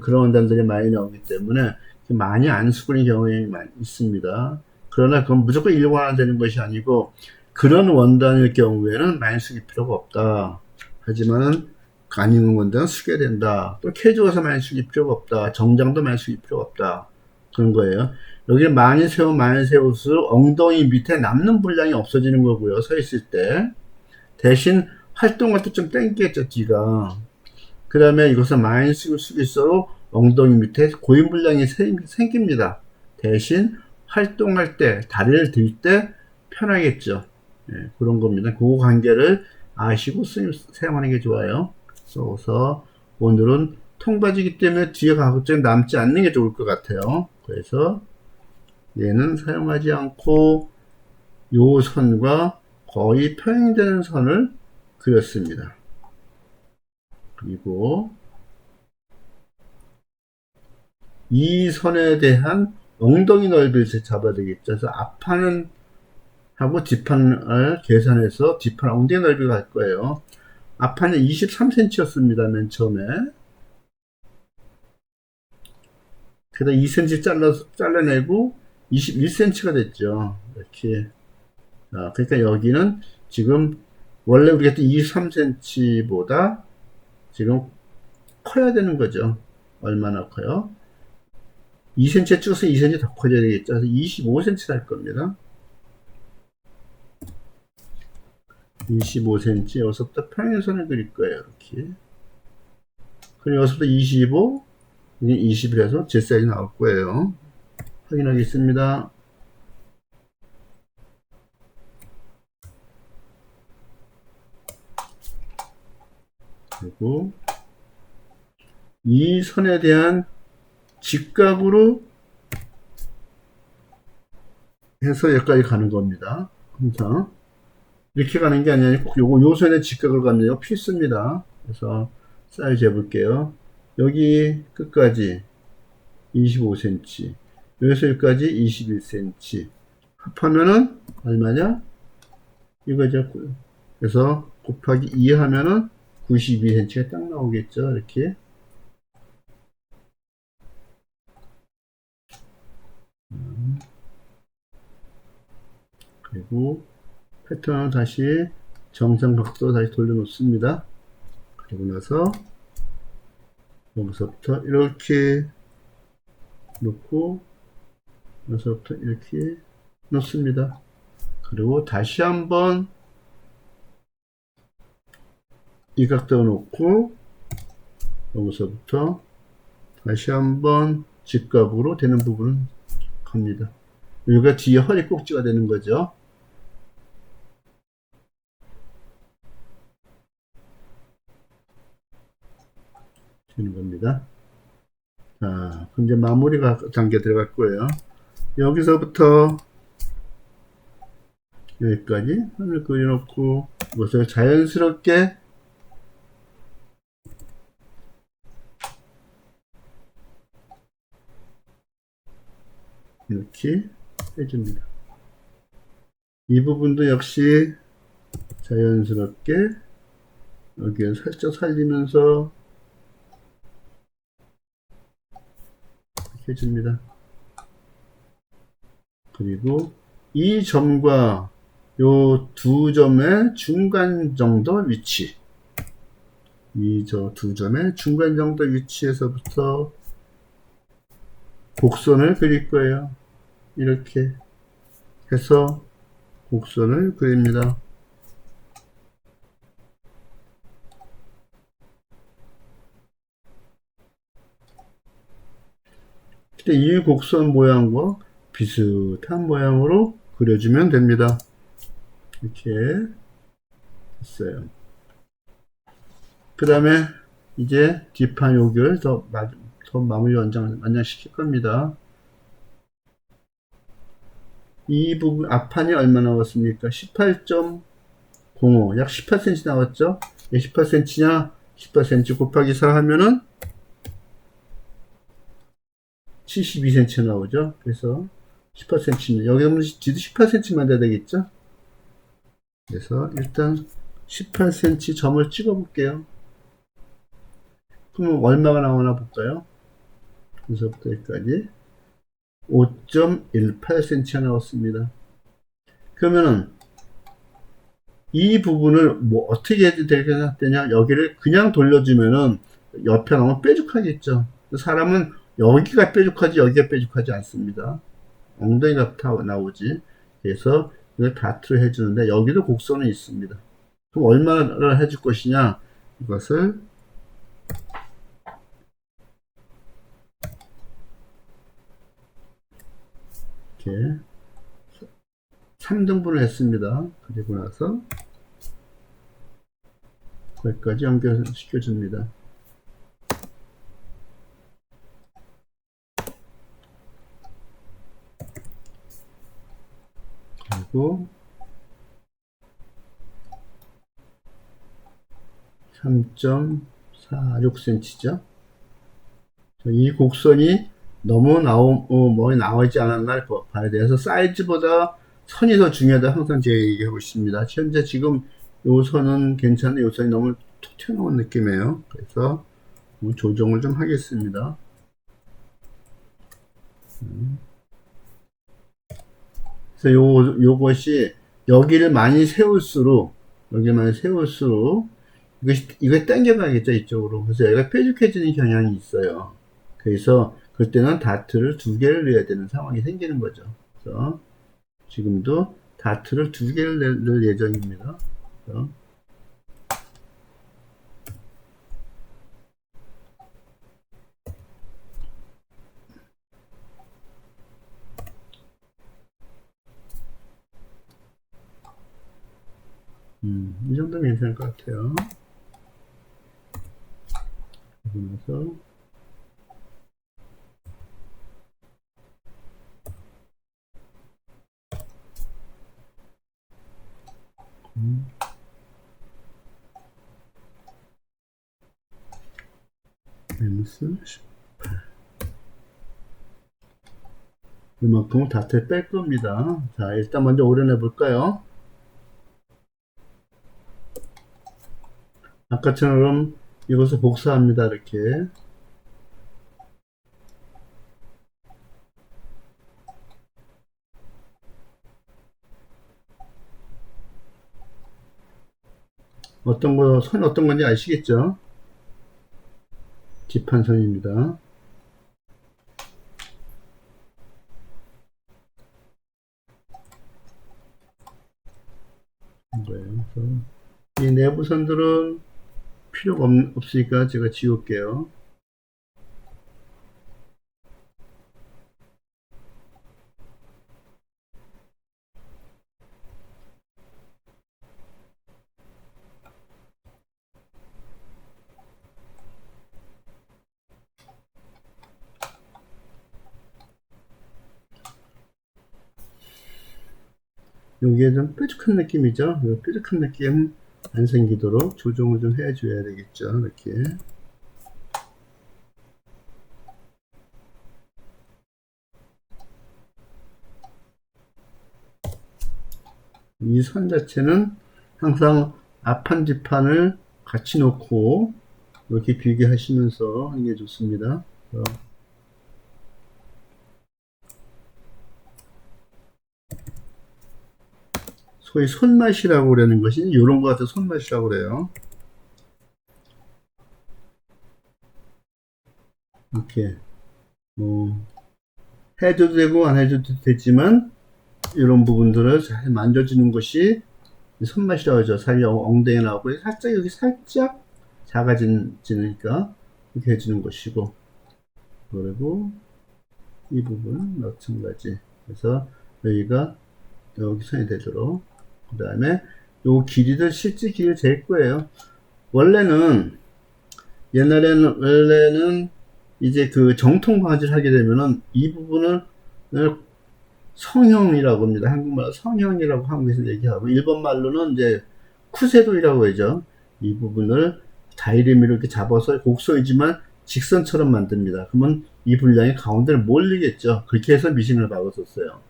그런 원단들이 많이 나오기 때문에 많이 안 수그린 경우가 많이 있습니다. 그러나 그건 무조건 일관화 되는 것이 아니고 그런 원단일 경우에는 많이 숙일 필요가 없다. 하지만은 아닌 원단은 숙여야 된다. 또 캐주얼에서 많이 숙일 필요가 없다. 정장도 많이 숙일 필요가 없다. 그런 거예요. 여기 많이 세울수록 엉덩이 밑에 남는 분량이 없어지는 거고요. 서 있을 때. 대신 활동할 때 좀 땡기겠죠, 뒤가. 그 다음에 이것을 많이 숙일수록 엉덩이 밑에 고인 분량이 생깁니다. 대신 활동할 때, 다리를 들 때 편하겠죠. 예, 그런 겁니다. 그 관계를 아시고 사용하는 게 좋아요. 그래서 오늘은 통바지기 때문에 뒤에 가급적 남지 않는 게 좋을 것 같아요. 그래서 얘는 사용하지 않고 요 선과 거의 평행되는 선을 그렸습니다. 그리고 이 선에 대한 엉덩이 넓이를 잡아야 되겠죠. 그래서 앞판은 하고 뒷판을 계산해서 뒷판 엉덩이 넓이가 갈 거예요. 앞판이 23cm였습니다. 맨 처음에. 그래서 2cm 잘라내고 21cm가 됐죠. 이렇게. 자, 그러니까 여기는 지금 원래 우리가 했던 23cm보다 지금 커야 되는 거죠. 얼마나 커요? 2cm 줄여서 2cm 더 커져야 되겠죠. 그래서 25cm 할 겁니다. 25cm. 여기서부터 평행선을 그릴 거예요. 이렇게. 그럼 여기서부터 25, 20을 해서 제 사이즈 나올 거예요. 확인하겠습니다. 그리고 이 선에 대한 직각으로 해서 여기까지 가는 겁니다. 항상 이렇게 가는 게 아니라 꼭 요 선에 직각을 가면 요 필수입니다. 그래서 사이즈 해볼게요. 여기 끝까지 25cm, 여기서 여기까지 21cm 합하면은 얼마냐? 이거죠. 그래서 곱하기 2 하면은 92cm가 딱 나오겠죠. 이렇게. 그리고 패턴을 다시 정상각도 다시 돌려놓습니다. 그리고 나서 여기서부터 이렇게 놓고 여기서부터 이렇게 놓습니다. 그리고 다시 한번 이 각도 놓고 여기서부터 다시 한번 직각으로 되는 부분을 갑니다. 여기가 뒤에 허리 꼭지가 되는 거죠. 되는 겁니다. 자, 이제 마무리가 단계 들어갈 거예요. 여기서부터 여기까지 선을 그려놓고 이것을 자연스럽게 이렇게 해줍니다. 이 부분도 역시 자연스럽게 여기를 살짝 살리면서 이렇게 해줍니다. 그리고 이 점과 요 두 점의 중간 정도 위치, 이 저 두 점의 중간 정도 위치에서부터 곡선을 그릴 거예요. 이렇게 해서 곡선을 그립니다. 이 곡선 모양과 비슷한 모양으로 그려주면 됩니다. 이렇게 했어요. 그 다음에 이제 뒷판 요기를 더 마무리 완장시킬 겁니다. 이 부분 앞판이 얼마 나왔습니까? 18.05, 약 18cm 나왔죠? 18cm냐? 18cm 곱하기 4 하면은 72cm 나오죠? 그래서 18cm, 여기 보면 뒤도 18cm만 돼야 되겠죠? 그래서 일단 18cm 점을 찍어 볼게요. 그럼 얼마가 나오나 볼까요? 여기서부터 여기까지 5.18cm가 나왔습니다. 그러면은 이 부분을 뭐 어떻게 해야 되냐, 여기를 그냥 돌려주면은 옆에 나오면 뾰족하겠죠. 사람은 여기가 뾰족하지 여기가 뾰족하지 않습니다. 엉덩이가 다 나오지. 그래서 이걸 다트로 해주는데 여기도 곡선이 있습니다. 그럼 얼마나 해줄 것이냐, 이것을 이렇게 3등분을 했습니다. 그리고 나서 거기까지 연결시켜 줍니다. 그리고 3.46cm죠. 이 곡선이 너무 뭐 나오지 않았나 봐야 돼서 사이즈보다 선이 더 중요하다 항상 제가 얘기하고 있습니다. 현재 지금 요 선은 괜찮은데 요 선이 너무 툭 튀어나온 느낌이에요. 그래서 조정을 좀 하겠습니다. 그래서 요것이 여기를 많이 세울수록 이거 당겨가겠죠, 이쪽으로. 그래서 얘가 뾰족해지는 경향이 있어요. 그래서 그때는 다트를 두 개를 넣어야 되는 상황이 생기는 거죠. 그래서 지금도 다트를 두 개를 넣을 예정입니다. 그래서 이 정도면 괜찮을 것 같아요. 그러면서 마이너스 18. 이만큼을 다트에 뺄 겁니다. 자, 일단 먼저 오려내 볼까요? 아까처럼 이것을 복사합니다. 이렇게. 선 어떤 건지 아시겠죠? 기판선입니다. 거예요. 그래서 이 내부선들은 필요가 없으니까 제가 지울게요. 여기에 좀 뾰족한 느낌이죠. 뾰족한 느낌 안 생기도록 조정을 좀 해줘야 되겠죠. 이렇게. 이 선 자체는 항상 앞판 뒷판을 같이 놓고 이렇게 비교하시면서 하는 게 좋습니다. 소위 손맛이라고 그러는 것이 이런 거 같아서 손맛이라고 그래요. 이렇게 해줘도 되고 안 해줘도 되지만 이런 부분들을 잘 만져주는 것이 손맛이라고 하죠. 살이 엉덩이에 나오고 살짝 여기 살짝 작아지니까 이렇게 해주는 것이고, 그리고 이 부분 마찬가지. 그래서 여기가 여기 선이 되도록. 그 다음에 요 길이도 실제 길이 될 거예요. 원래는 원래는 이제 그 정통 바지를 하게 되면은 이 부분을 성형이라고 합니다. 한국말로 성형이라고 한국에서 얘기하고, 일본 말로는 이제 쿠세도이라고 하죠. 이 부분을 다이래미로 이렇게 잡아서 곡선이지만 직선처럼 만듭니다. 그러면 이 분량이 가운데를 몰리겠죠. 그렇게 해서 미싱을 박았었어요.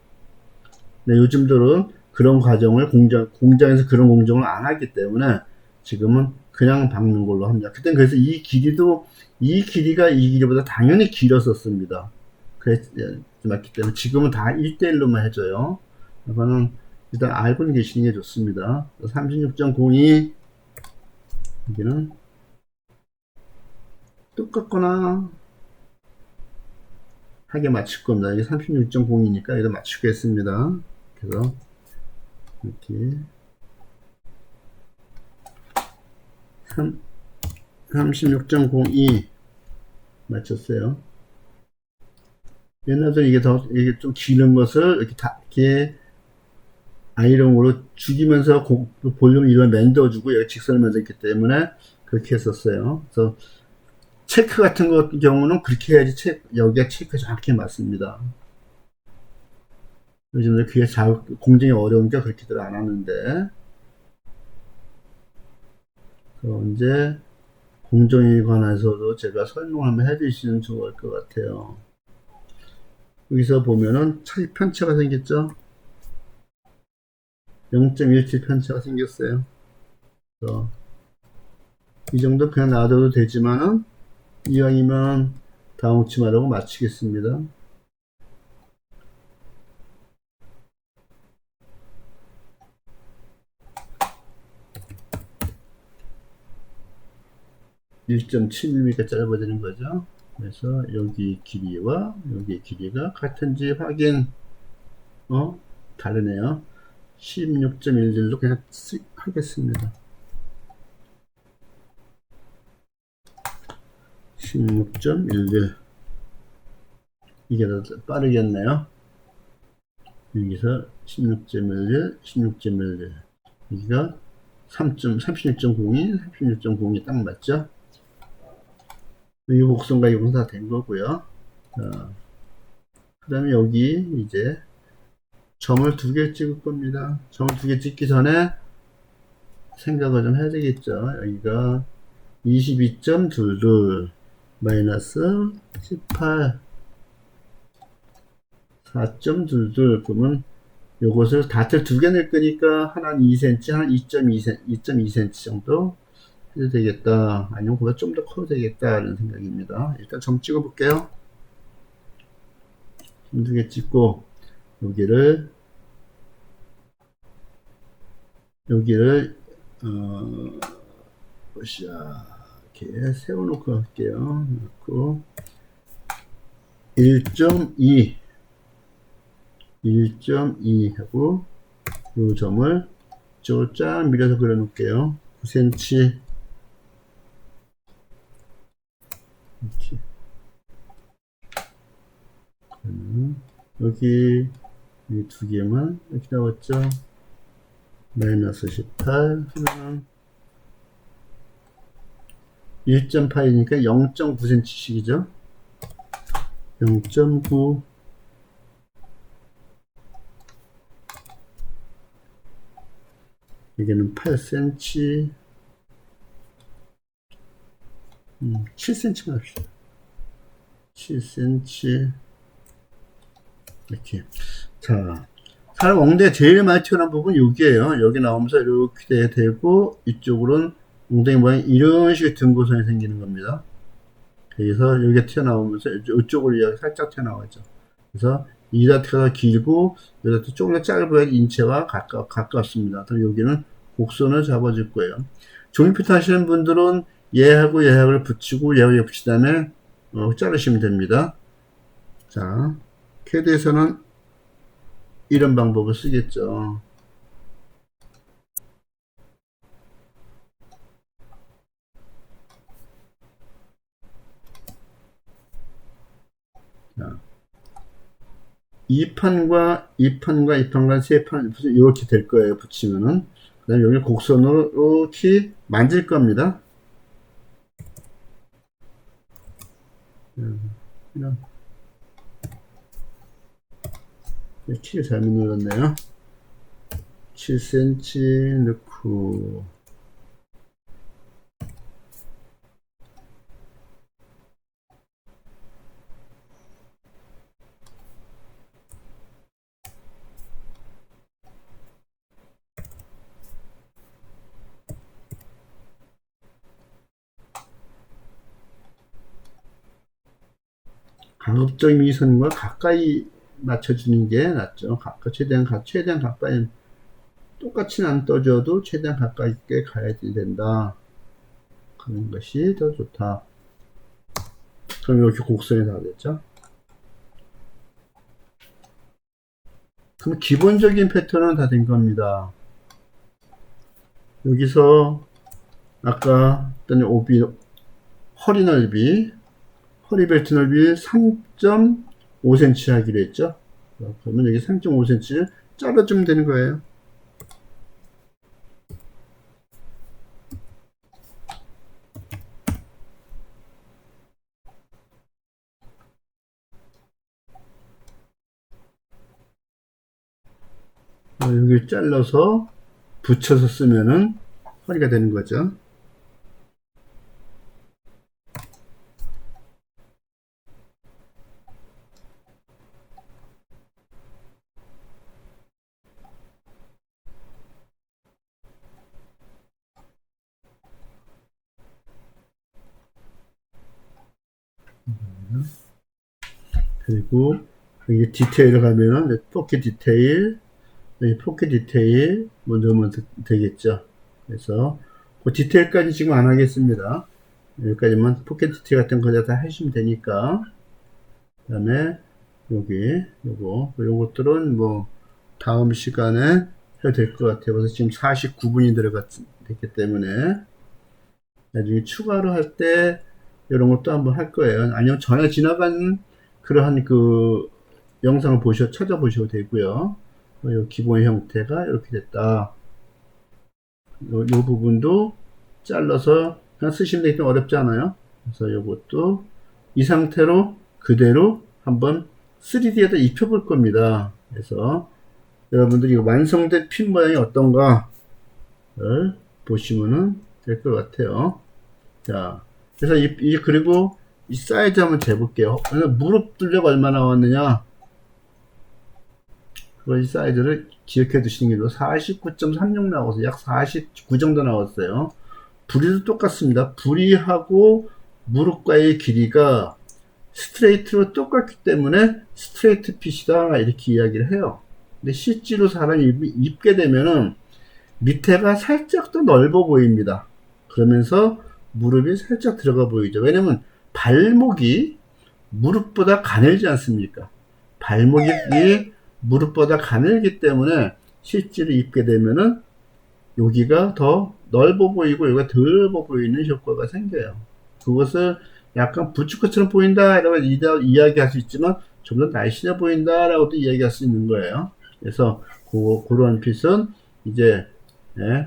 네, 요즘들은 그런 과정을 공장에서 그런 공정을 안 하기 때문에 지금은 그냥 박는 걸로 합니다. 그땐 그래서 이 길이가 이 길이보다 당연히 길었었습니다. 맞기 때문에 지금은 다 1대1로만 해줘요. 이거는 일단 알고 계시는 게 좋습니다. 36.02 여기는 똑같거나 하게 맞출 겁니다. 이게 36.0이니까 여기다 맞추겠습니다. 그래서 이렇게 36.02 맞췄어요. 옛날에 이게 좀 기는 것을 이렇게 아이롱으로 죽이면서 볼륨을 이런 만들어주고 여기 직선을 만들었기 때문에 그렇게 했었어요. 그래서 체크 같은 경우는 그렇게 해야지 여기가 체크 정확히 맞습니다. 요즘에 그게 공정이 어려우니까 그렇게들 안 하는데, 이제 공정에 관해서도 제가 설명을 한번 해드리시면 좋을 것 같아요. 여기서 보면은 편차가 생겼죠? 0.17 편차가 생겼어요. 이 정도 그냥 놔둬도 되지만은 이왕이면 다음 치마라고 마치겠습니다. 1.7mm 짧아지는 거죠. 그래서 여기 길이와 여기 길이가 같은지 확인. 다르네요. 16.11로 그냥 하겠습니다. 16.11 이게 더 빠르겠네요. 여기서 16.11 16.11 여기가 36.02 36.02 딱 맞죠? 이 곡선과 이 곡선 다 된 거고요. 그 다음에 여기 이제 점을 2개 찍을 겁니다. 점을 2개 찍기 전에 생각을 좀 해야 되겠죠. 여기가 22.22 마이너스 18 4.22 그러면 요것을 다트를 2개 낼 거니까 하나는 2cm, 하나는 2.2cm 정도 해도 되겠다. 아니면 그보다 좀 더 커도 되겠다는 생각입니다. 일단 점 찍어 볼게요. 점 2개 찍고, 여기를, 보자. 이렇게 세워놓고 할게요. 놓고, 1.2 하고 이 점을 이쪽으로 쫙 밀어서 그려 놓을게요. 9cm 이렇게. 여기 이 두 개만 이렇게 나왔죠. 마이너스 18 하면 1.8이니까 0.9cm씩이죠. 0.9 여기는 8cm 7cm만 합시다. 7cm 이렇게. 자, 사람 엉덩이 제일 많이 튀어나온 부분 여기에요. 여기 나오면서 이렇게 되고 이쪽으로는 엉덩이 모양이 이런 식의 등고선이 생기는 겁니다. 그래서 여기가 튀어나오면서 이쪽으로 살짝 튀어나오죠. 그래서 이 다트가 길고 이 다트 조금 더 짧아야 인체와 가깝습니다. 그럼 여기는 곡선을 잡아줄 거예요. 종이표트 하시는 분들은 얘하고 얘하고를 붙이고 얘하고 얘 붙인 다음에 자르시면 됩니다. 자, 캐드에서는 이런 방법을 쓰겠죠. 자, 이 판과 이 판간 세 판 이렇게 될 거예요. 붙이면은. 그 다음에 여기 곡선으로 이렇게 만질 겁니다. 이런. 키를 잘못 눌렀네요. 7cm 넣고 가급적 미선과 가까이 맞춰주는 게 낫죠. 최대한 가까이 똑같이 안 떠줘도 최대한 가까이 가야 된다. 그런 것이 더 좋다. 그럼 이렇게 곡선이 다 됐죠. 그럼 기본적인 패턴은 다 된 겁니다. 여기서 아까 했던 허리 넓이, 허리 벨트 넓이 3.5cm 하기로 했죠. 그러면 여기 3.5cm를 잘라주면 되는 거예요. 여기 잘라서 붙여서 쓰면은 허리가 되는 거죠. 그리고 여기 디테일을 가면은 포켓 디테일, 여기 포켓 디테일 뭐 넣으면 되겠죠. 그래서 그 디테일까지 지금 안 하겠습니다. 여기까지만 포켓 디테일 같은 거 다 하시면 되니까. 그 다음에 여기 요것들은 뭐 다음 시간에 해도 될 것 같아요. 그래서 지금 49분이 됐기 때문에 나중에 추가로 할 때 이런 것도 한번 할 거예요. 아니면 전에 지나간 그러한 그 영상을 찾아보셔도 되고요. 요 기본 형태가 이렇게 됐다. 요 부분도 잘라서 그냥 쓰시면 되기 때문에 어렵지 않아요. 그래서 요것도 이 상태로 그대로 한번 3D에다 입혀볼 겁니다. 그래서 여러분들이 완성된 핀 모양이 어떤가를 보시면은 될 것 같아요. 자, 그래서 그리고 이 사이즈 한번 재볼게요. 무릎 둘레가 얼마 나왔느냐? 이 사이즈를 기억해 두시는 게 49.36 나와서 약 49 정도 나왔어요. 부리도 똑같습니다. 부리하고 무릎과의 길이가 스트레이트로 똑같기 때문에 스트레이트 핏이다 이렇게 이야기를 해요. 근데 실제로 사람이 입게 되면은 밑에가 살짝 더 넓어 보입니다. 그러면서 무릎이 살짝 들어가 보이죠. 왜냐면 발목이 무릎보다 가늘지 않습니까? 발목이 무릎보다 가늘기 때문에 실제로 입게 되면은 여기가 더 넓어 보이고 여기가 덜 넓어 보이는 효과가 생겨요. 그것을 약간 부츠컷처럼 보인다라고 이야기할 수 있지만 좀 더 날씬해 보인다라고도 이야기할 수 있는 거예요. 그래서 그런 핏은 이제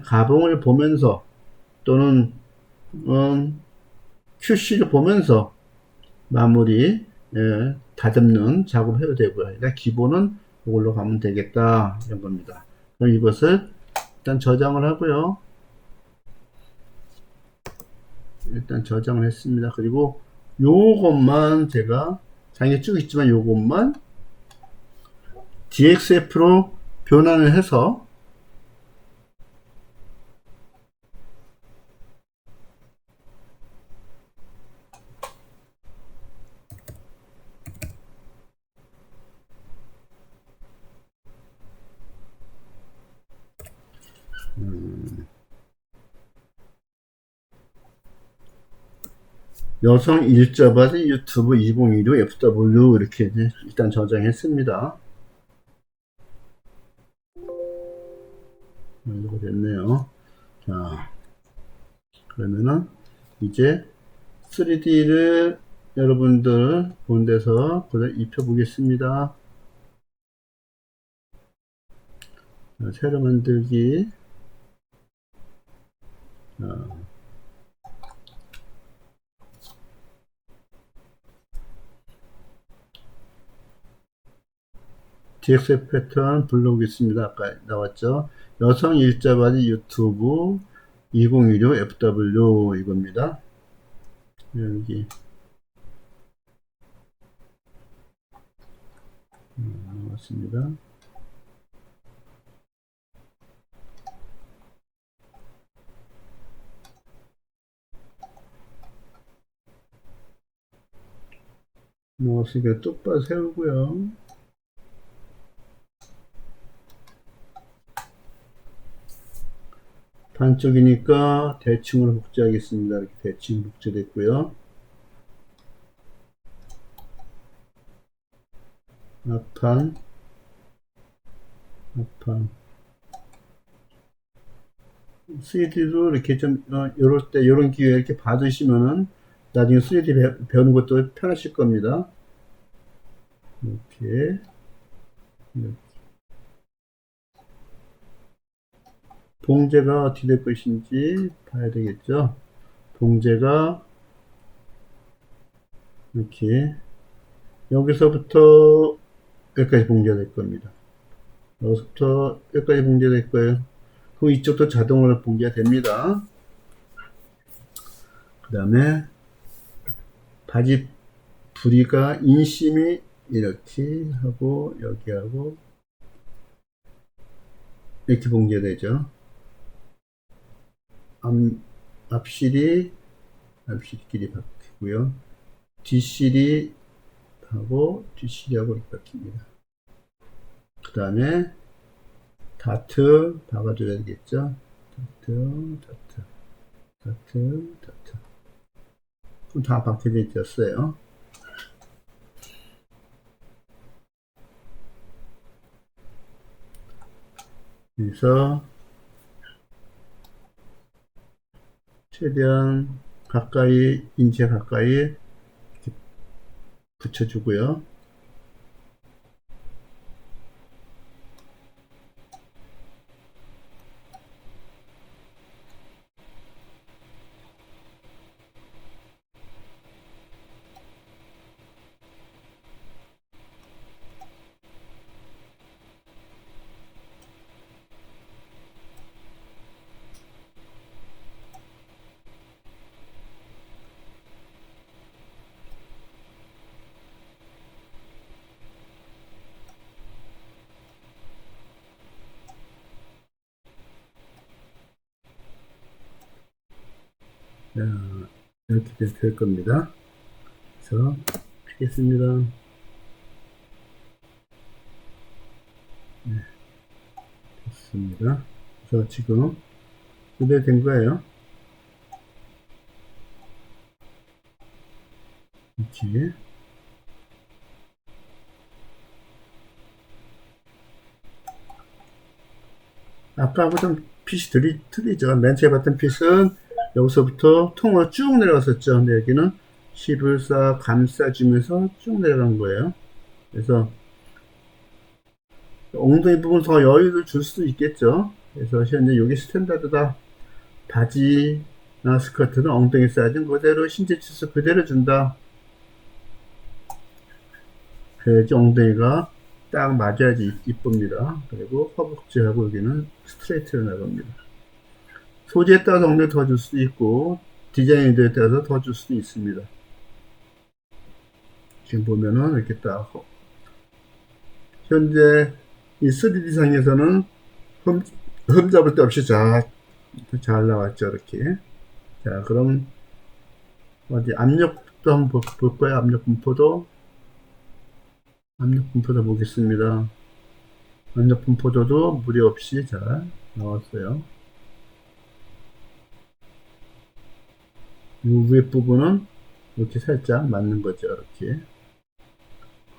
가봉을 보면서 또는 QC를 보면서 마무리 다듬는 작업을 해도 되고요. 일단 기본은 이걸로 가면 되겠다 이런 겁니다. 그럼 이것을 일단 저장을 하고요. 일단 저장을 했습니다. 그리고 요것만 제가 장에 쭉 있지만 요것만 DXF로 변환을 해서 여성 일자바지 유튜브 2016 FW 이렇게 일단 저장했습니다. 이렇게 됐네요. 자, 그러면은 이제 3D를 여러분들 본 데서 그걸 입혀 보겠습니다. 새로 만들기. DXF 패턴 불러오겠습니다. 아까 나왔죠. 여성 일자바지 유튜브 2016 FW 이겁니다. 여기 나왔습니다. 나왔으니까 똑바로 세우고요. 반쪽이니까 대칭으로 복제하겠습니다. 이렇게 대칭 복제됐고요. 앞판 3D로 이렇게 좀 요럴 때 요런 기회에 이렇게 봐두시면은 나중에 3D 배우는 것도 편하실 겁니다. 이렇게 봉제가 어떻게 될 것인지 봐야 되겠죠. 봉제가 이렇게 여기서부터 여기까지 봉제가 될 겁니다. 여기서부터 여기까지 봉제가 될 거예요. 그럼 이쪽도 자동으로 봉제가 됩니다. 그 다음에 바지 부리가 인심이 이렇게 하고 여기하고 이렇게 봉제가 되죠. 앞실이 앞실끼리 바뀌고요. 뒷실이 하고 뒷실하고 이렇게 바뀝니다. 그 다음에 다트 박아줘야 되겠죠. 다트. 그럼 다 박혀져 있었어요. 그래서 최대한 가까이 인체 가까이 이렇게 붙여주고요. 이렇게 될 겁니다. 그래서 피겠습니다. 네, 됐습니다. 그래서 지금 그대로 된 거예요. 이렇게. 아까보다 핏이 틀리죠. 맨 처음에 봤던 핏은 여기서부터 통으로 쭉 내려갔었죠. 근데 여기는 힙을 싹 감싸주면서 쭉 내려간 거예요. 그래서 엉덩이 부분 더 여유를 줄 수도 있겠죠. 그래서 현재 여기 스탠다드다. 바지나 스커트는 엉덩이 사이즈는 그대로 신체 치수 그대로 준다. 그래야지 엉덩이가 딱 맞아야지 이쁩니다. 그리고 허벅지하고 여기는 스트레이트로 나갑니다. 소재에 따라서 엉덩이 더 줄 수도 있고 디자인에 따라서 더 줄 수도 있습니다. 지금 보면은 이렇게 딱 현재 이 3D상에서는 흠 잡을 데 없이 잘 나왔죠. 이렇게. 자, 그럼 어디 압력도 한번 볼까요? 압력 분포도 보겠습니다. 압력 분포도도 무리 없이 잘 나왔어요. 이 위에 부분은 이렇게 살짝 맞는 거죠. 이렇게.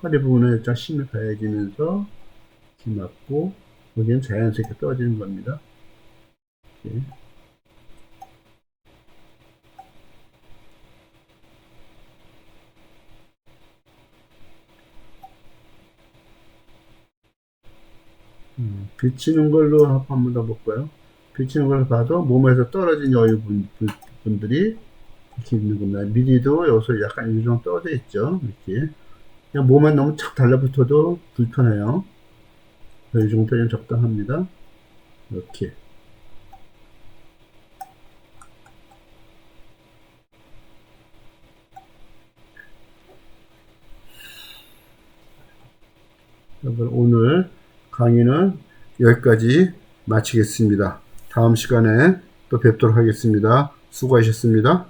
허리 부분에 살짝 힘을 가해지면서 이렇게 맞고, 여기는 자연스럽게 떨어지는 겁니다. 이렇게. 비치는 걸로 한번 더 볼까요? 비치는 걸 봐도 몸에서 떨어진 여유 분들이 이렇게 있는 겁니다. 미리도 여기서 약간 이 정도 떨어져 있죠. 이렇게. 그냥 몸에 너무 착 달라붙어도 불편해요. 이 정도면 적당합니다. 이렇게. 오늘 강의는 여기까지 마치겠습니다. 다음 시간에 또 뵙도록 하겠습니다. 수고하셨습니다.